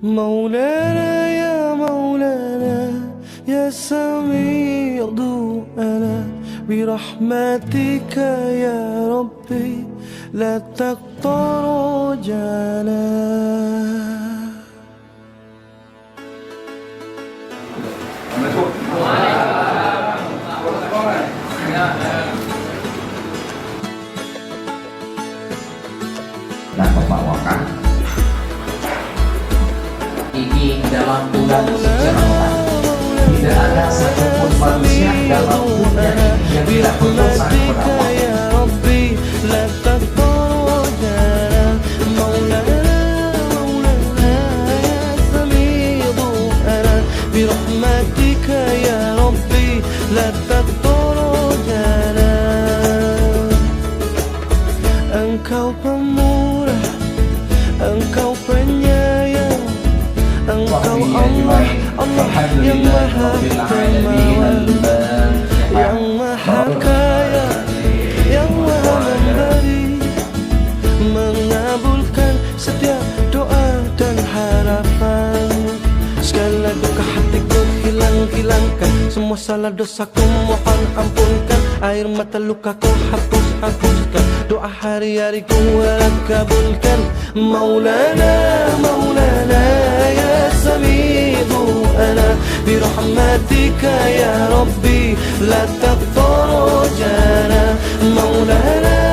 مولانا يا مولانا يا سميع دعانا برحمتك يا ربي لا تقطع رجانا. Dan membawakan ini dalam bulan suci Ramadan. Tidak ada satupun manusia dalam dunia yang tidak berdosa kepada Allah. Engkau pemurah, Engkau penyayang, Engkau Allah, Allah yang maha dermawan, yang maha kaya, yang maha memberi, mengabulkan setiap doa dan harapan. Segala duka hatiku hilangkan, semua salah dosaku mohon ampunkan, air mata lukaku hapuskan, doa hari-hari ku kabulkan. Maulana Maulana ya sami'u du'ana birahmatika ya Rabbi la taqtar rajana. Maulana